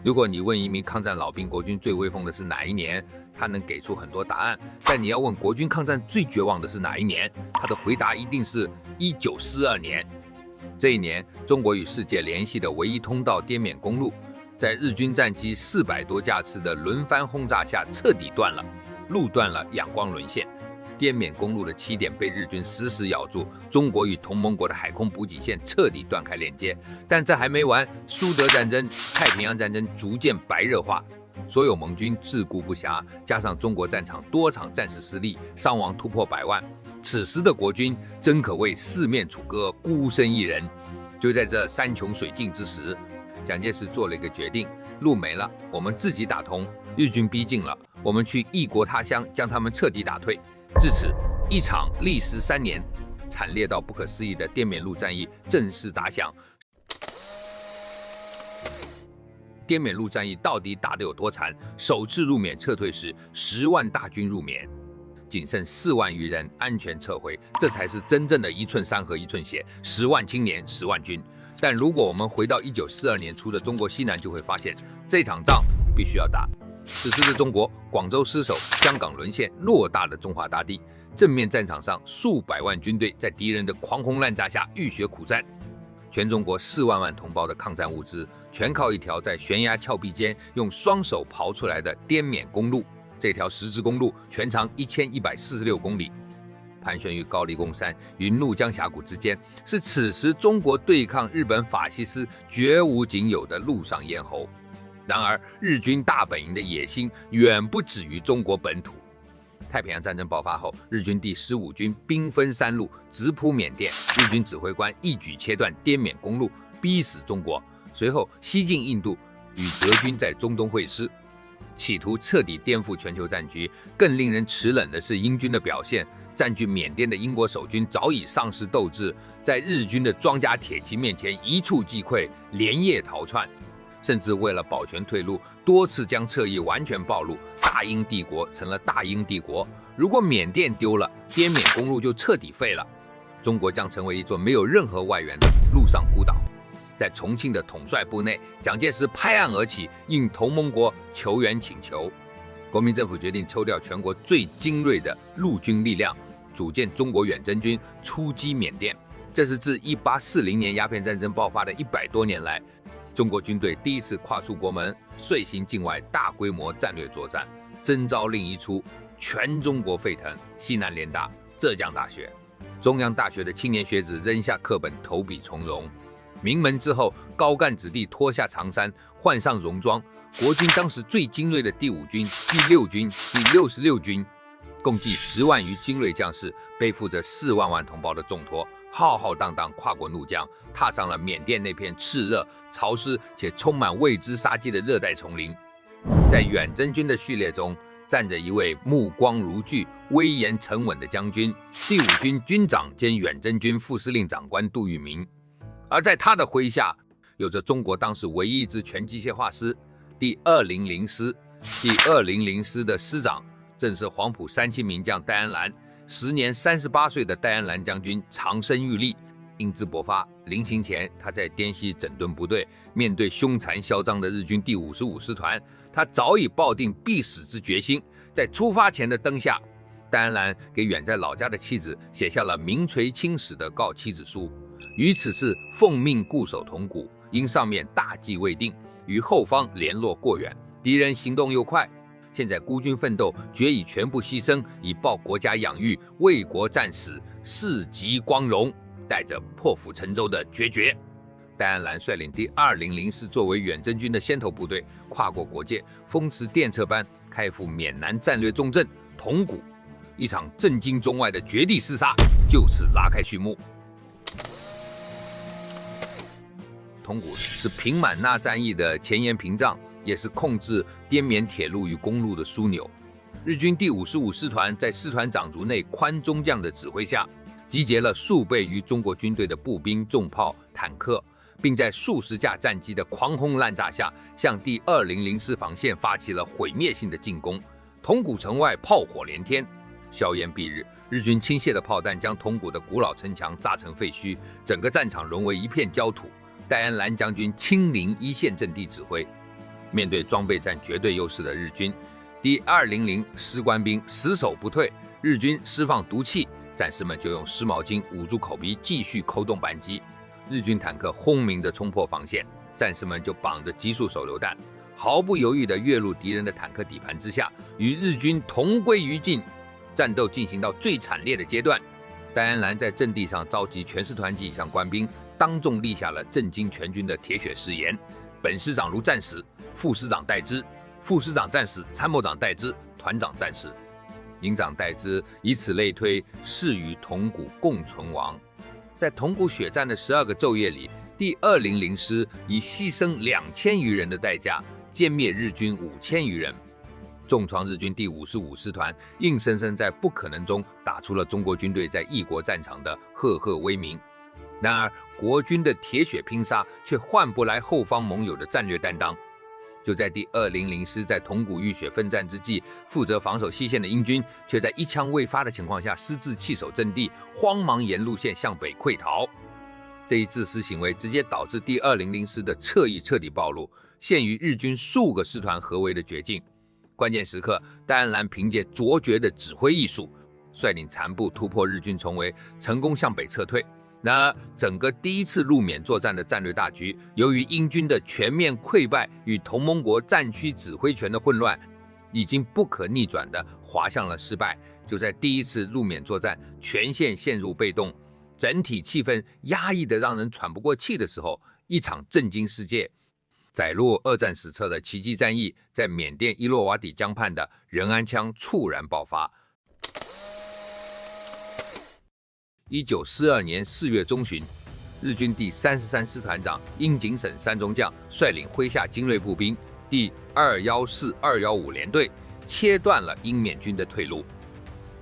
如果你問一名抗戰老兵，國軍最威風的是哪一年，他能給出很多答案。但你要問國軍抗戰最絕望的是哪一年，他的回答一定是1942年。這一年，中國與世界聯繫的唯一通道滇緬公路，在日軍戰機400多架次的輪番轟炸下徹底斷了，路斷了，仰光淪陷。滇緬公路的起點被日軍死死咬住，中國與同盟國的海空補給線徹底斷開連接。但這還沒完，蘇德戰爭、太平洋戰爭逐漸白熱化，所有盟軍自顧不暇，加上中國戰場多場戰事失利，傷亡突破100萬。此時的國軍真可謂四面楚歌，孤身一人。就在這山窮水盡之時，蔣介石做了一個決定：路沒了，我們自己打通；日軍逼近了，我們去異國他鄉將他們徹底打退。至此，一場歷時3年、慘烈到不可思議的滇緬路戰役正式打響。滇緬路戰役到底打得有多慘？首次入緬撤退時，10萬大軍入緬，僅剩4萬餘人安全撤回，這才是真正的一寸山河一寸血，10萬青年10萬軍。但如果我們回到1942年初的中國西南，就會發現這場仗必須要打。此時的中國，廣州失守，香港淪陷，偌大的中華大地，正面戰場上數百萬軍隊在敵人的狂轟濫炸下浴血苦戰，全中國4萬萬同胞的抗戰物資，全靠一條在懸崖峭壁間用雙手刨出來的滇緬公路。這條十字公路全長1146公里，盤旋於高黎貢山與怒江峽谷之間，是此時中國對抗日本法西斯絕無僅有的陸上咽喉。然而，日軍大本營的野心遠不止於中國本土。太平洋戰爭爆發後，日軍第15軍兵分3路，直撲緬甸。日軍指揮官一舉切斷滇緬公路，逼死中國。隨後西進印度，與德軍在中東會師，企圖徹底顛覆全球戰局。更令人齒冷的是英軍的表現。佔據緬甸的英國守軍早已喪失鬥志，在日軍的裝甲鐵騎面前一觸即潰，連夜逃竄。甚至為了保全退路，多次將側翼完全暴露，大英帝國成了大英帝國。如果緬甸丟了，滇緬公路就徹底廢了，中國將成為一座沒有任何外援的陸上孤島。在重慶的統帥部內，蔣介石拍案而起，應同盟國求援請求。國民政府決定抽調全國最精銳的陸軍力量，組建中國遠征軍，出擊緬甸。這是自1840年鴉片戰爭爆發的100多年來，中國軍隊第一次跨出國門，遂行境外大規模戰略作戰。徵召令一出，全中國沸騰。西南聯大、浙江大學、中央大學的青年學子扔下課本，投筆從戎。名門之後，高幹子弟脫下長衫，換上戎裝。國軍當時最精銳的第5軍、第6軍、第66軍，共計10萬餘精銳將士，背負着4萬萬同胞的重託，浩浩蕩蕩跨過怒江，踏上了緬甸那片熾熱、潮濕且充滿未知殺機的熱帶叢林。在遠征軍的序列中，站着一位目光如炬、威嚴沉穩的將軍，第5軍軍長兼遠征軍副司令長官杜聿明。而在他的麾下，有着中國当時唯一一支全機械化師第200師。第200師的師長正是黄埔37名將戴安瀾。時年38歲的戴安瀾將軍長身玉立，英姿勃發。臨行前，他在滇西整頓部隊，面對兇殘囂張的日軍第55師團，他早已抱定必死之決心。在出發前的燈下，戴安瀾給遠在老家的妻子寫下了名垂青史的告妻子書。於此事奉命固守同古，因上面大計未定，與後方聯絡過遠，敵人行動又快。現在孤軍奮鬥，決以全部犧牲，以報國家養育，為國戰死，世極光榮。帶着破釜沉舟的決絕，戴安瀾率領第200師作為遠征軍的先頭部隊，跨過國界，風馳電掣般開赴緬南戰略重鎮同古。一場震驚中外的絕地廝殺就此拉開序幕。同古是平滿那戰役的前沿屏障，也是控制滇緬鐵路與公路的樞紐。日軍第55師團在師團長族內寬中將的指揮下，集結了數倍於中國軍隊的步兵、重炮、坦克，並在數十架戰機的狂轟濫炸下，向第200師防線發起了毀滅性的進攻。同古城外炮火連天，硝煙蔽日，日軍傾瀉的炮彈將同古的古老城牆炸成廢墟，整個戰場淪為一片焦土。戴安瀾將軍親臨一線陣地指揮。面對裝備佔絕對優勢的日軍，第200師官兵死守不退，日軍釋放毒氣，戰士們就用濕毛巾捂住口鼻，繼續扣動扳機。日軍坦克轟鳴地衝破防線，戰士們就綁着集束手榴彈，毫不猶豫地躍入敵人的坦克底盤之下，與日軍同歸於盡。戰鬥進行到最慘烈的階段，戴安瀾在陣地上召集全師團級以上官兵，當眾立下了震驚全軍的鐵血誓言：本師長如戰死，副師長代之；副師長戰死，參謀長代之；團長戰死，營長代之。以此類推，誓與同骨共存亡。在同骨血戰的12個晝夜裡，第200師以犧牲2000餘人的代價，殲滅日軍5000餘人。重創日軍第55師團，硬生生在不可能中打出了中國軍隊在異國戰場的赫赫威名。然而，國軍的鐵血拼殺卻換不來後方盟友的戰略擔當。就在第200師在同骨浴血奮戰之際，負責防守西線的英軍卻在一槍未發的情況下私自棄守陣地，慌忙沿路線向北潰逃。這一自私行為直接導致第200師的側翼徹底暴露，陷於日軍數個師團合圍的絕境。關鍵時刻，戴安瀾憑借卓絕的指揮藝術，率領殘部突破日軍重圍，成功向北撤退。然而，整個第一次入緬作戰的戰略大局，由於英軍的全面潰敗與同盟國戰區指揮權的混亂，已經不可逆轉地滑向了失敗。就在第一次入緬作戰全線陷入被動，整體氣氛壓抑得讓人喘不過氣的時候，一場震驚世界、載入二戰史冊的奇蹟戰役，在緬甸伊洛瓦底江畔的仁安羌猝然爆發。1942年4月中旬，日軍第33師團長樱井省三中將率領麾下精銳步兵第214、215聯隊，切斷了英緬軍的退路，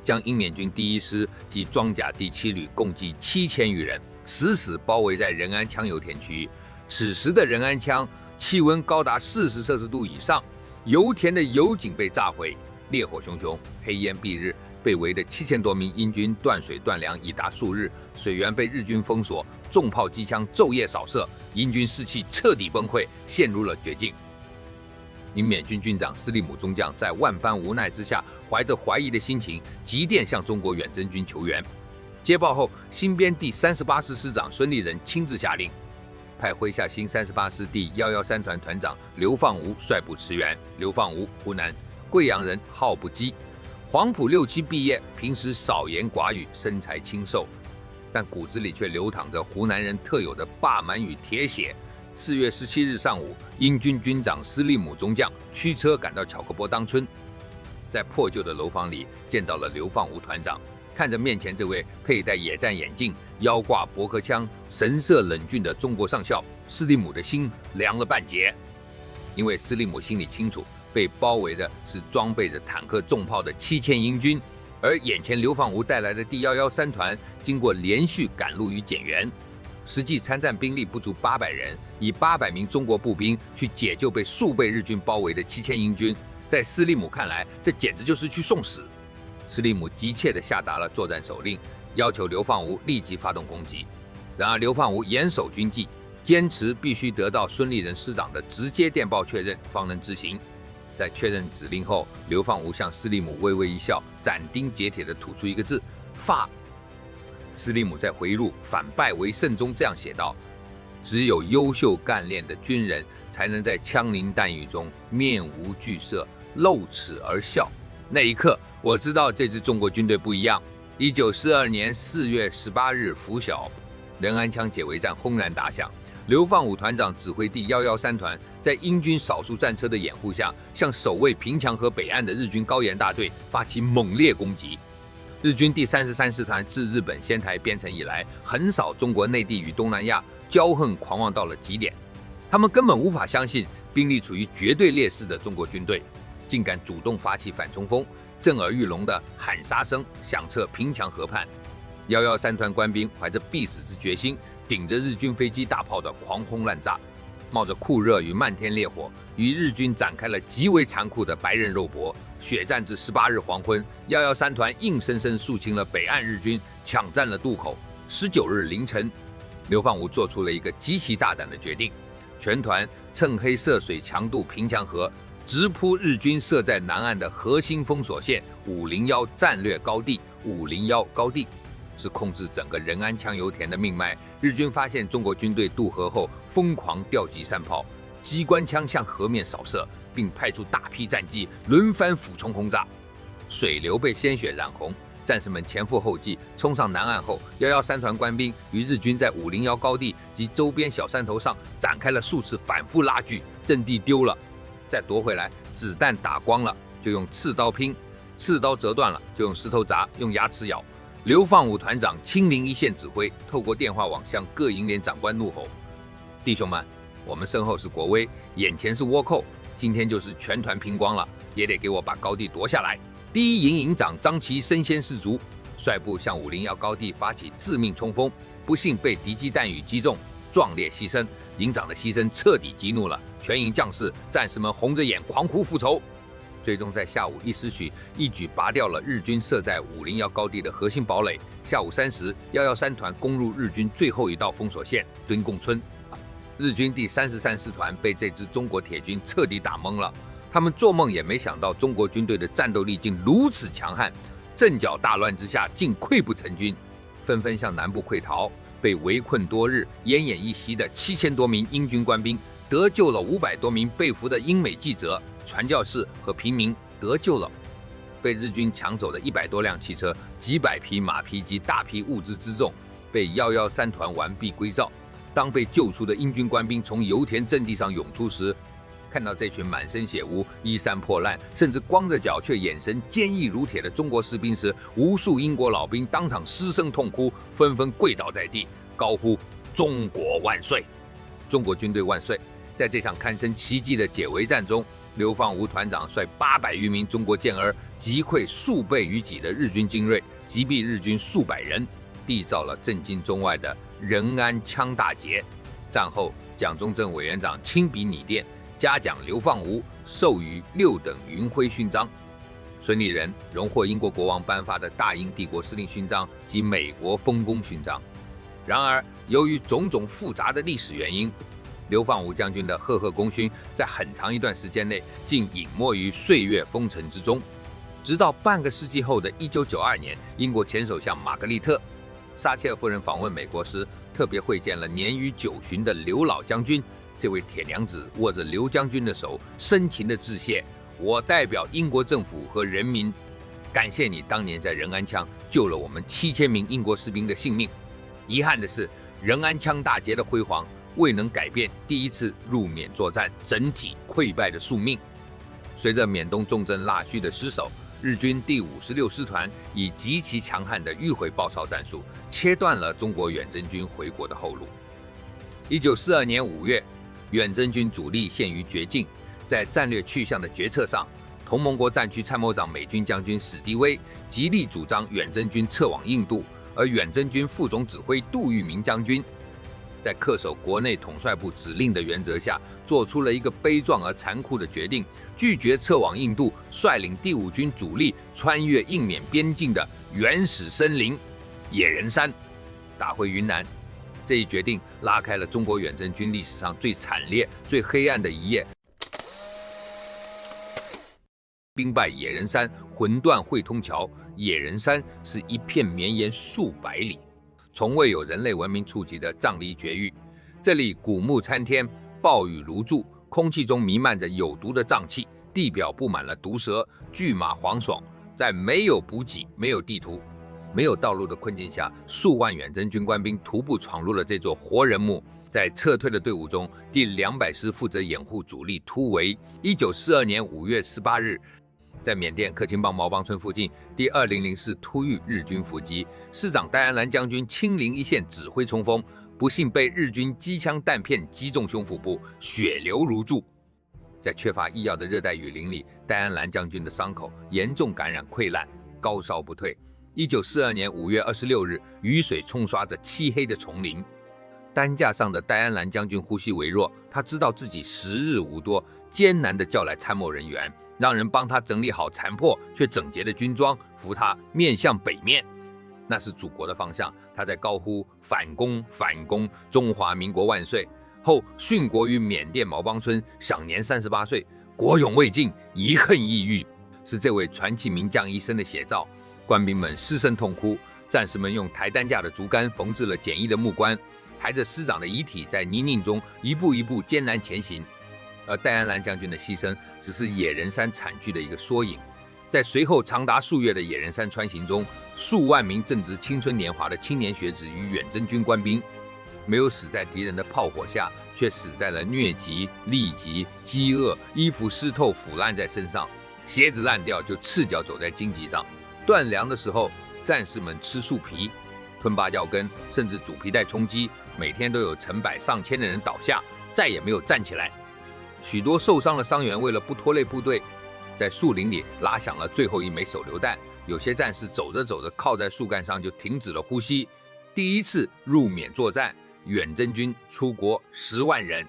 將英緬軍第一師及裝甲第7旅共計7000餘人死死包圍在仁安羌油田區域。此時的仁安羌氣溫高達40攝氏度以上，油田的油井被炸毀，烈火熊熊，黑煙蔽日，被圍的7000多名英軍斷水斷糧已達數日，水源被日軍封鎖，重炮機槍晝夜掃射，英軍士氣徹底崩潰，陷入了絕境。英緬軍軍長斯利姆中將在萬般無奈之下，懷着懷疑的心情，急電向中國遠征軍求援。接報後，新編第38師師長孫立人親自下令，派麾下新38師第113團團長劉放吾率部馳援。劉放吾，湖南貴陽人，號不羈，黃埔6期畢業，平時少言寡語，身材清瘦，但骨子裡卻流淌着湖南人特有的霸蠻與鐵血。4月17日上午，英軍軍長斯利姆中將驅車趕到巧克波當村，在破舊的樓房裡見到了劉放吾團長。看着面前這位佩戴野戰眼鏡、腰掛驳殼槍、神色冷峻的中國上校，斯利姆的心涼了半截。因為斯利姆心裡清楚，被包圍的是裝備着坦克重炮的7000英軍，而眼前劉放吾帶來的第113團，經過連續趕路與減員，實際參戰兵力不足800人，以800名中國步兵去解救被數倍日軍包圍的7000英軍，在斯利姆看來，這簡直就是去送死。斯利姆急切地下達了作戰手令，要求劉放吾立即發動攻擊。然而劉放吾嚴守軍紀，堅持必須得到孫立人師長的直接電報確認方能執行。在確認指令後，劉放吾向斯利姆微微一笑，斬釘截鐵地吐出一個字：發。斯利姆在回憶錄《反敗為勝》中這樣寫道：只有優秀幹練的軍人，才能在槍林彈雨中面無懼色，露齒而笑。那一刻，我知道這支中國軍隊不一樣。1942年4月18日拂曉，仁安羌解圍戰轟然打響。劉放吾團長指揮第113團，在英軍少數戰車的掩護下，向守衛平牆河北岸的日軍高岩大隊發起猛烈攻擊。日軍第33師團自日本仙台編成以來，橫掃中國內地與東南亞，驕橫狂妄到了極點。他們根本無法相信兵力處於絕對劣勢的中國軍隊竟敢主動發起反衝鋒，震耳欲聾的喊殺聲響徹平牆河畔。113團官兵懷着必死之決心，頂着日軍飛機大炮的狂轟濫炸，冒着酷熱與漫天烈火，與日軍展開了極為殘酷的白刃肉搏。血戰至18日黃昏，113團硬生生肅清了北岸日軍，搶占了渡口。19日凌晨，劉放吾做出了一個極其大膽的決定，全團趁黑涉水強渡平牆河，直撲日軍設在南岸的核心封鎖線501戰略高地。501高地是控制整個仁安羌油田的命脈。日軍發現中國軍隊渡河後，瘋狂調集山炮、機關槍向河面掃射，並派出大批戰機輪番俯衝轟炸，水流被鮮血染紅。戰士們前赴後繼衝上南岸後，113團官兵與日軍在501高地及周邊小山頭上展開了數次反覆拉鋸，陣地丟了再奪回來，子彈打光了就用刺刀拼，刺刀折斷了就用石頭砸，用牙齒咬。劉放武團長親臨一線指揮，透過電話網向各營連長官怒吼：弟兄們，我們身後是國威，眼前是倭寇，今天就是全團拼光了，也得給我把高地奪下來。第一營營長張琦身先士卒，率部向501高地發起致命衝鋒，不幸被敌機彈雨擊中，壯烈犧牲。營長的犧牲徹底激怒了全營將士，戰士們紅着眼狂呼復仇。最終在下午1時許，一舉拔掉了日軍設在501高地的核心堡壘。下午3時，113團攻入日軍最後一道封鎖線敦貢村。日軍第33師團被這支中國鐵軍徹底打懵了。他們做夢也沒想到，中國軍隊的戰鬥力竟如此強悍，陣腳大亂之下竟潰不成軍，紛紛向南部潰逃。被圍困多日、奄奄一息的7000多名英軍官兵，得救了500多名被俘的英美記者、傳教士和平民，得救了。被日軍搶走的100多輛汽車、幾百匹馬匹及大批物資輜重，被113團完璧歸趙。當被救出的英軍官兵從油田陣地上湧出時，看到這群滿身血污、衣衫破爛，甚至光着腳卻眼神堅毅如鐵的中國士兵時，無數英國老兵當場失聲痛哭，紛紛跪倒在地，高呼“中國萬歲”！中國軍隊萬歲！在這場堪稱奇蹟的解圍戰中，劉放吾團長率800餘名中國健兒擊潰數倍於己的日軍精銳，擊斃日軍數百人，締造了震驚中外的仁安羌大捷。戰後，蔣中正委員長親筆擬電，嘉獎劉放吾，授予6等雲輝勳章。孫立人榮獲英國國王頒發的大英帝國司令勳章及美國豐功勳章。然而，由於種種複雜的歷史原因，劉放吾將軍的赫赫功勳在很長一段時間內竟隱沒於歲月風塵之中。直到半個世紀後的1992年，英國前首相瑪格麗特·撒切爾夫人訪問美國時，特別會見了年逾90的劉老將軍。這位鐵娘子握着劉將軍的手，深情地致謝：“我代表英國政府和人民，感謝你當年在仁安羌救了我們7000名英國士兵的性命。遺憾的是，仁安羌大捷的輝煌未能改變第一次入緬作戰整體潰敗的宿命。隨着緬東重鎮臘戌的失守，日軍第56師團以極其強悍的迂回包抄戰術，切斷了中國遠征軍回國的後路。1942年5月。遠征軍主力陷於絕境，在戰略去向的決策上，同盟國戰區參謀長美軍將軍史迪威極力主張遠征軍撤往印度，而遠征軍副總指揮杜聿明將軍在恪守國內統帥部指令的原則下，做出了一個悲壯而殘酷的決定，拒絕撤往印度，率領第5軍主力穿越印緬邊境的原始森林野人山，打回雲南。這一決定拉開了中國遠征軍歷史上最慘烈、最黑暗的一頁。兵敗野人山，魂斷會通橋。野人山是一片綿延數百里，從未有人類文明觸及的瘴癘絕域。這裡古木參天，暴雨如注，空氣中彌漫着有毒的瘴氣，地表布滿了毒蛇，巨馬黃爽。在沒有補給、沒有地圖、沒有道路的困境下，數萬遠征軍官兵徒步闖入了這座活人墓。在撤退的隊伍中，第200師負責掩護主力突圍。1942年5月18日，在緬甸克欽邦毛邦村附近，第200師突遇日軍伏擊，師長戴安瀾將軍親臨一線指揮衝鋒，不幸被日軍機槍彈片擊中胸腹部，血流如注。在缺乏醫藥的熱帶雨林裡，戴安瀾將軍的傷口嚴重感染潰爛，高燒不退。1942年5月26日，雨水沖刷着漆黑的叢林，擔架上的戴安瀾將軍呼吸微弱，他知道自己時日無多，艱難地叫來參謀人員，讓人幫他整理好殘破卻整潔的軍裝，扶他面向北面，那是祖國的方向。他在高呼反攻，反攻，中華民國萬歲。後殉國於緬甸毛邦村，享年38歲，國勇未盡，遺恨抑鬱，是這位傳奇名將一生的寫照。官兵們失聲痛哭，戰士們用抬擔架的竹竿縫制了簡易的木棺，抬着師長的遺體在泥濘中一步一步艱難前行。而戴安瀾將軍的犧牲只是野人山慘劇的一個縮影。在隨後長達數月的野人山穿行中，數萬名正值青春年華的青年學子與遠征軍官兵，沒有死在敵人的炮火下，卻死在了瘧疾、痢疾、飢餓，衣服濕透腐爛在身上，鞋子爛掉就赤腳走在荊棘上。斷糧的時候，戰士們吃樹皮、吞芭蕉根，甚至煮皮帶充飢，每天都有成百上千的人倒下，再也沒有站起來。許多受傷的傷員為了不拖累部隊，在樹林裡拉響了最後一枚手榴彈。有些戰士走着走着，靠在樹幹上就停止了呼吸。第一次入緬作戰，遠征軍出國10萬人，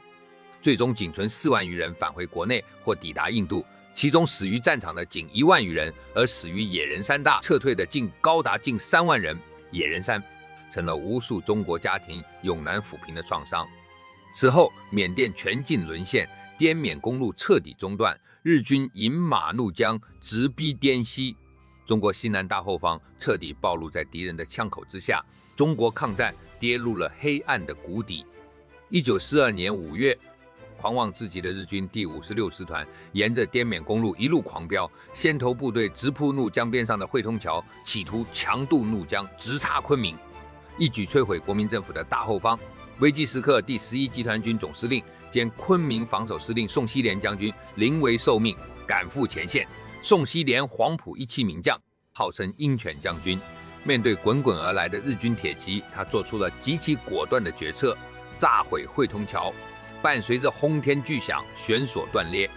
最終僅存4萬餘人返回國內或抵達印度，其中死於戰場的僅1萬餘人，而死於野人山大撤退的高達近3萬人。野人山成了無數中國家庭永難撫平的創傷。此後，緬甸全境淪陷，滇緬公路徹底中斷，日軍引馬怒江，直逼滇西。中國西南大後方徹底暴露在敵人的槍口之下，中國抗戰跌入了黑暗的谷底。1942年5月，狂妄至極的日軍第56師團沿着滇緬公路一路狂飆，先頭部隊直撲怒江邊上的匯通橋，企圖強渡怒江，直插昆明，一舉摧毀國民政府的大後方。危急時刻，第11集團軍總司令兼昆明防守司令宋希濂將軍臨危受命，趕赴前線。宋希濂黃埔17名將，號稱鷹犬將軍。面對滾滾而來的日軍鐵騎，他做出了極其果斷的決策，炸毀匯通橋，伴隨着轟天巨響，懸索斷裂，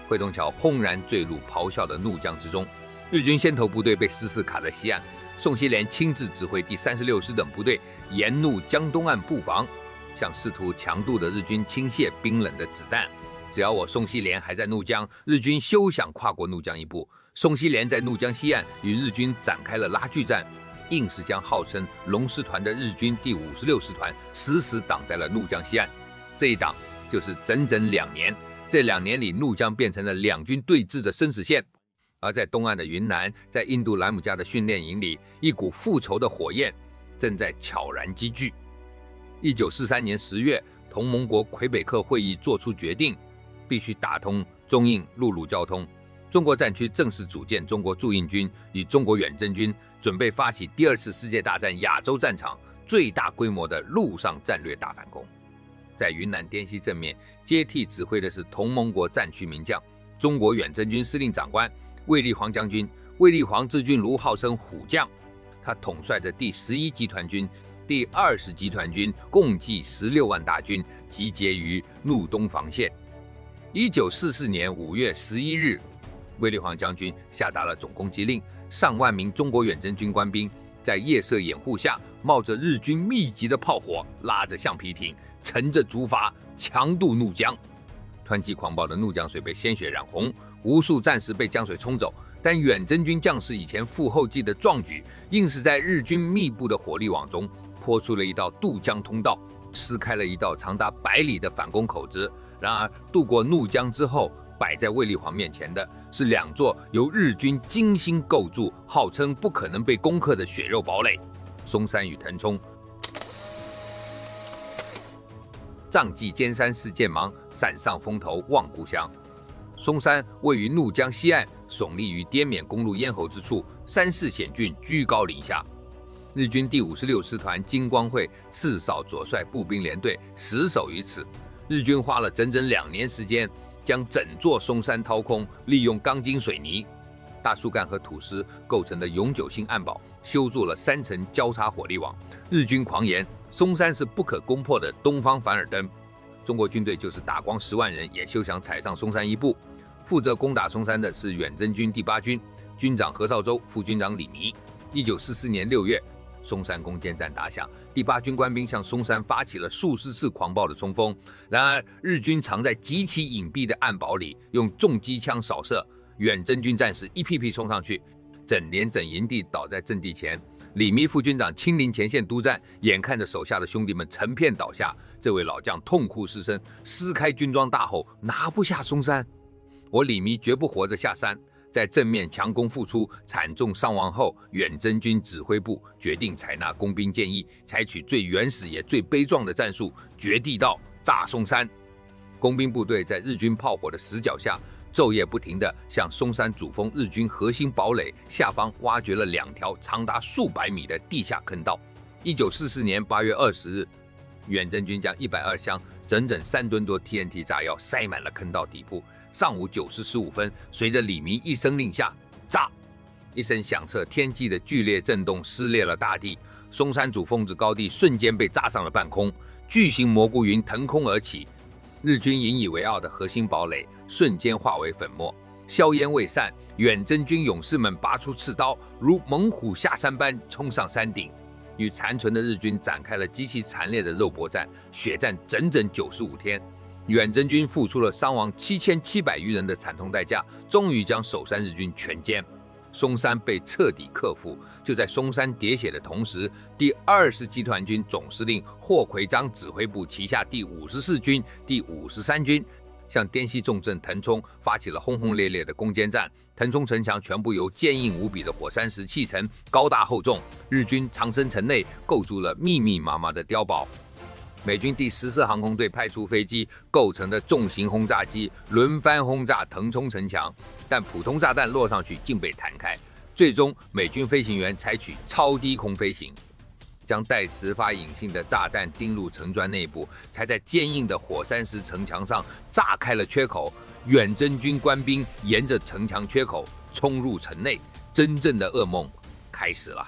匯通橋轟然墜入咆哮的怒江之中。日軍先頭部隊被死死卡在西岸，宋希濂親自指揮第36師等部隊沿怒江東岸布防，向試圖強渡的日軍傾瀉冰冷的子彈。只要我宋希濂還在怒江，日軍休想跨過怒江一步。宋希濂在怒江西岸與日軍展開了拉鋸戰，硬是將號稱龍獅團的日軍第56師團死死擋在了怒江西岸。這一擋就是整整2年。這2年裡，怒江變成了兩軍對峙的生死線。而在東岸的雲南，在印度蘭姆加的訓練營裡，一股復仇的火焰正在悄然積聚。1943年10月，同盟國魁北克會議作出決定，必須打通中印陸路交通。中國戰區正式組建中國駐印軍與中國遠征軍，準備發起第2次世界大戰亞洲戰場最大規模的陸上戰略大反攻。在雲南滇西正面接替指揮的是同盟國戰區名將、中國遠征軍司令長官衛立煌將軍。衛立煌字君如，號稱虎將，他統帥着第11集團軍、第20集團軍，共計16萬大軍，集結於怒東防線。1944年5月11日，衛立煌將軍下達了總攻擊令，上萬名中國遠征軍官兵在夜色掩護下，冒着日軍密集的炮火，拉着橡皮艇，乘着竹筏，強渡怒江。湍急狂暴的怒江水被鮮血染紅，無數戰士被江水沖走。但遠征軍將士以前赴後繼的壯舉，硬是在日軍密布的火力網中潑出了一道渡江通道，撕開了一道長達100里的反攻口子。然而，渡過怒江之後，擺在衛立煌面前的是2座由日軍精心構築、號稱不可能被攻克的血肉堡壘——松山與騰衝。仗濟艱山似箭芒，傘上風頭望故鄉。松山位於怒江西岸，聳立於滇緬公路咽喉之處，山勢險峻，居高臨下。日軍第56師團金光會次嫂左帥步兵連隊死守於此。日軍花了整整2年時間，將整座松山掏空，利用鋼筋水泥、大樹幹和土石構成的永久性暗堡，修築了3層交叉火力網。日軍狂言松山是不可攻破的東方凡爾登，中國軍隊就是打光10萬人，也休想踩上松山一步。負責攻打松山的是遠征軍第8軍，軍長何紹周，副軍長李彌。1944年6月，松山攻堅戰打響，第8軍官兵向松山發起了數十次狂暴的衝鋒。然而，日軍藏在極其隱蔽的暗堡裡，用重機槍掃射，遠征軍戰士一批批衝上去，整連整營地倒在陣地前。李彌副軍長親臨前線督戰，眼看着手下的兄弟們成片倒下，這位老將痛哭失聲，撕開軍裝大吼：“拿不下松山，我李彌絕不活着下山。”在正面強攻復出，慘重傷亡後，遠征軍指揮部決定採納工兵建議，採取最原始也最悲壯的戰術——掘地道炸松山。工兵部隊在日軍炮火的死角下，晝夜不停地向松山主峰日軍核心堡壘下方挖掘了2條長達數百米的地下坑道。1944年8月20日，遠征軍將120箱整整3噸多 TNT 炸藥塞滿了坑道底部。上午9時15分，隨着李彌一聲令下，炸！一聲響徹天際的劇烈震動撕裂了大地，松山主峰子高地瞬間被炸上了半空，巨型蘑菇雲騰空而起，日軍引以為傲的核心堡壘瞬間化為粉末。硝煙未散，遠征軍勇士們拔出刺刀，如猛虎下山般衝上山頂，與殘存的日軍展開了極其慘烈的肉搏戰，血戰整整95天。遠征軍付出了傷亡7700餘人的慘痛代價，終於將守山日軍全歼。松山被徹底克服。就在松山喋血的同時，第20集團軍總司令霍奎章指揮部旗下第54軍、第53軍向滇西重鎮騰衝發起了轟轟烈烈的攻堅戰。騰衝城牆全部由堅硬無比的火山石砌成，高大厚重。日軍藏身城內，構築了密密麻麻的碉堡。美軍第14航空隊派出飛機構成的重型轟炸機輪番轟炸騰衝城牆，但普通炸彈落上去竟被彈開。最終，美軍飛行員採取超低空飛行，將帶磁發引信的炸彈釘入城磚內部，才在堅硬的火山石城牆上炸開了缺口。遠征軍官兵沿着城牆缺口衝入城內，真正的噩夢開始了。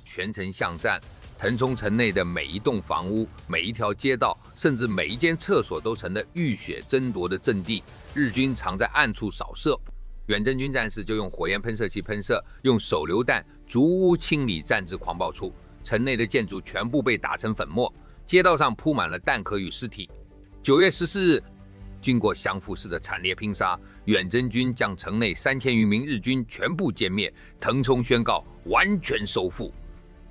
全城巷戰。騰衝城內的每一棟房屋、每一條街道，甚至每一間廁所都成了浴血爭奪的陣地。日軍常在暗處掃射，遠征軍戰士就用火焰噴射器噴射，用手榴彈逐屋清理戰至狂暴處。城內的建築全部被打成粉末，街道上鋪滿了彈殼與屍體。9月14日，經過降服式的慘烈拼殺，遠征軍將城內3000餘名日軍全部殲滅，騰衝宣告完全收復。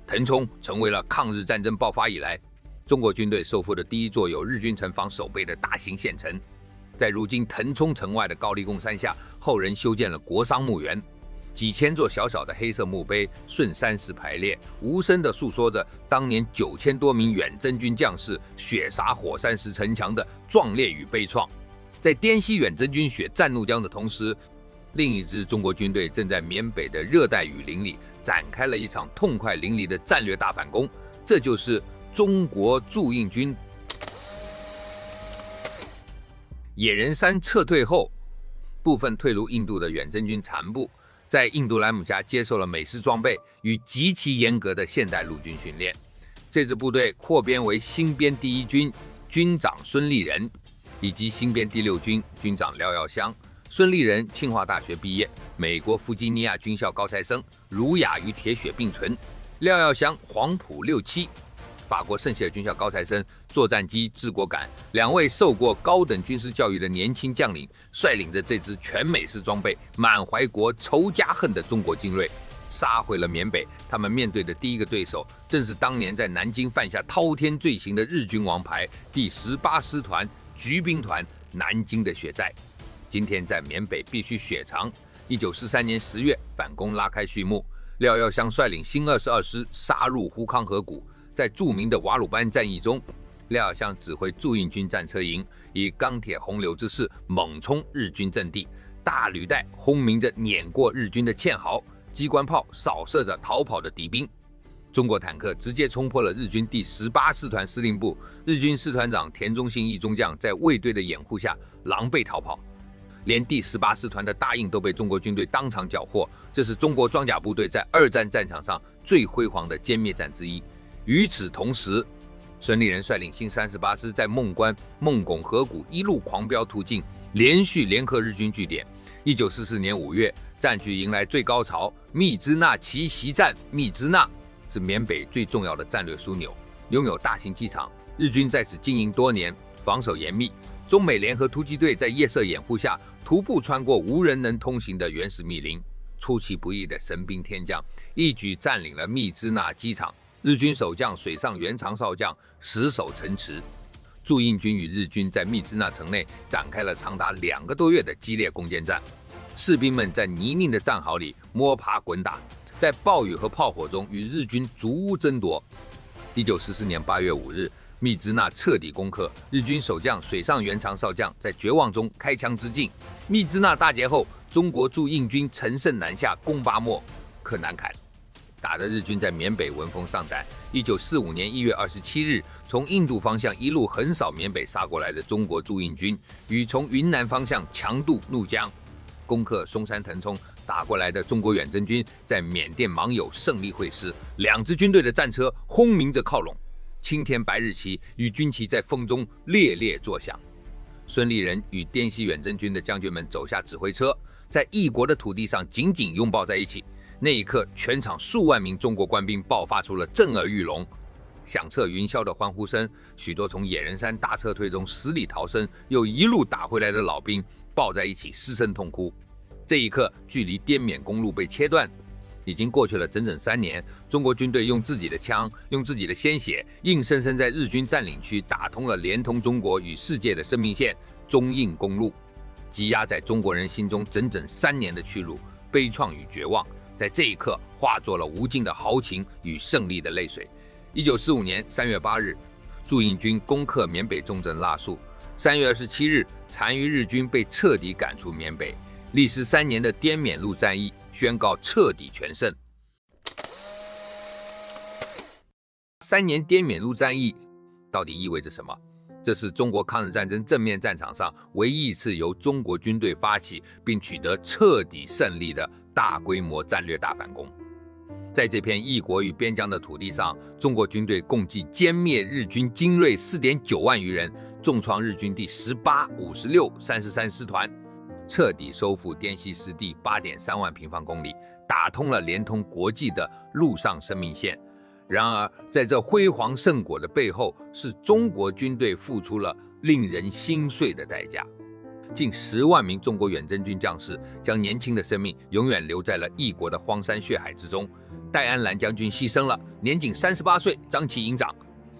騰衝成為了抗日戰爭爆發以來中國軍隊收復的第一座有日軍城防守備的大型縣城。在如今騰衝城外的高麗貢山下，後人修建了國殤墓園，幾千座小小的黑色墓碑順山勢排列，無聲地訴說着當年9000多名遠征軍將士血灑火山石城牆的壯烈與悲愴。在滇西遠征軍血戰怒江的同時，另一支中國軍隊正在緬北的熱帶雨林裡展開了一場痛快淋漓的戰略大反攻，這就是中國駐印軍。野人山撤退後，部分退入印度的遠征軍殘部，在印度蘭姆加接受了美式裝備與極其嚴格的現代陸軍訓練。這支部隊擴編為新編第1軍軍長孫立人，以及新編第6軍軍長廖耀湘。孫立人清華大學畢業，美國弗吉尼亞軍校高材生，儒雅與鐵血並存。廖耀湘黃埔67，法國聖謝爾軍校高材生，作戰機、治國感，2位受過高等軍事教育的年輕將領，率領着這支全美式裝備、滿懷國仇家恨的中國精銳，殺回了緬北。他們面對的第一個對手，正是當年在南京犯下滔天罪行的日軍王牌第18師團橘兵團南京的血債。今天在緬北必須血償。1943年10月，反攻拉開序幕，廖耀湘率領新22師殺入呼康河谷。在著名的瓦魯班戰役中，廖耀湘指揮駐印軍戰車營，以鋼鐵洪流之勢猛衝日軍陣地，大履帶轟鳴着碾過日軍的堑壕，機關炮掃射着逃跑的敵兵。中國坦克直接衝破了日軍第18師團司令部，日軍師團長田中信一中將在衛隊的掩護下狼狽逃跑。連第18師團的大印都被中國軍隊當場繳獲，這是中國裝甲部隊在2戰戰場上最輝煌的殲滅戰之一。與此同時，孫立人率領新38師在孟關、孟拱河谷一路狂飆突進，連續連克日軍據點。1944年5月，戰局迎來最高潮，密支那奇襲戰。密支那是緬北最重要的戰略樞紐，擁有大型機場，日軍在此經營多年，防守嚴密。中美聯合突擊隊在夜色掩護下，徒步穿過無人能通行的原始密林，出其不意的神兵天將一舉佔領了密支那機場。日軍守將水上原長少將死守城池。駐印軍與日軍在密支那城內展開了長達2個多月的激烈攻堅戰。士兵們在泥濘的戰壕裡摸爬滾打，在暴雨和炮火中與日軍逐屋爭奪。1944年8月5日，密支那徹底攻克，日軍守將水上原長少將在絕望中開槍自盡。密支那大捷後，中國駐印軍乘勝南下，攻巴莫、克南坎，打得日軍在緬北聞風喪膽。1945年1月27日，從印度方向一路橫掃緬北殺過來的中國駐印軍，與從雲南方向強渡怒江，攻克松山騰衝打過來的中國遠征軍，在緬甸芒有勝利會師，2支軍隊的戰車轟鳴着靠攏，青天白日旗與軍旗在風中烈烈作響。孫立人與滇西遠征軍的將軍們走下指揮車，在異國的土地上緊緊擁抱在一起。那一刻，全場數萬名中國官兵爆發出了震耳欲聾、響徹雲霄的歡呼聲。許多從野人山大撤退中死裡逃生又一路打回來的老兵抱在一起失聲痛哭。這一刻，距離滇緬公路被切斷已經過去了整整3年。中國軍隊用自己的槍，用自己的鮮血，硬生生在日軍佔領區打通了連通中國與世界的生命線——中印公路，積壓在中國人心中整整3年的屈辱、悲愴與絕望，在這一刻化作了無盡的豪情與勝利的淚水。1945年3月8日，駐印軍攻克緬北重鎮臘樹。3月27日，殘餘日軍被徹底趕出緬北。歷時3年的滇緬路戰役宣告徹底全勝。3年滇緬路戰役到底意味着什麼？這是中國抗日戰爭正面戰場上唯一一次由中國軍隊發起並取得徹底勝利的大規模戰略大反攻。在這片異國與邊疆的土地上，中國軍隊共計殲滅日軍精銳 4.9 萬餘人，重創日軍第18、56、33師團，徹底收復滇西失地 8.3 萬平方公里，打通了連通國際的陸上生命線。然而，在這輝煌勝果的背後，是中國軍隊付出了令人心碎的代價。近10萬名中國遠征軍將士將年輕的生命永遠留在了異國的荒山血海之中。戴安瀾將軍犧牲了，年僅38歲，張其營長；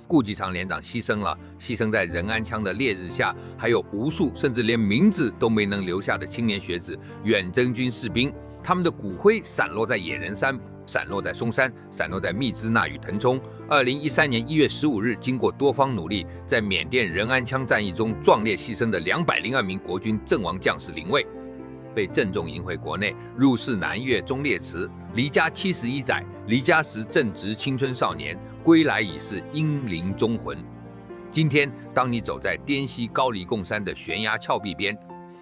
顧繼常連長犧牲了，犧牲在仁安羌的烈日下，還有無數甚至連名字都沒能留下的青年學子、遠征軍士兵，他們的骨灰散落在野人山，散落在松山，散落在密支那與騰衝。2013年1月15日，經過多方努力，在緬甸仁安羌戰役中壯烈犧牲的202名國軍陣亡將士靈位，被鄭重迎回國內，入仕南越忠烈祠，離家71載，離家時正值青春少年，歸來已是英靈忠魂。今天，當你走在滇西高黎貢山的懸崖峭壁邊，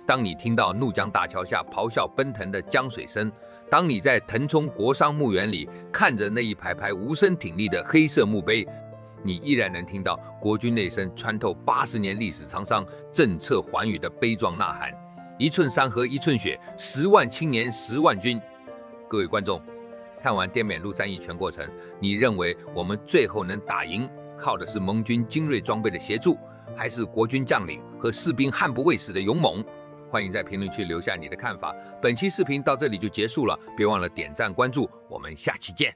當你聽到怒江大橋下咆哮奔騰的江水聲，當你在騰衝國殤墓園裡看着那一排排無聲挺立的黑色墓碑，你依然能聽到國軍那聲穿透80年歷史滄桑、震徹寰宇的悲壯吶喊：一寸山河一寸血，10萬青年10萬軍。各位觀眾，看完滇緬路戰役全過程，你認為我們最後能打贏，靠的是盟軍精銳裝備的協助，還是國軍將領和士兵悍不畏死的勇猛？歡迎在評論區留下你的看法。本期視頻到這裡就結束了，別忘了點讚關注，我們下期見。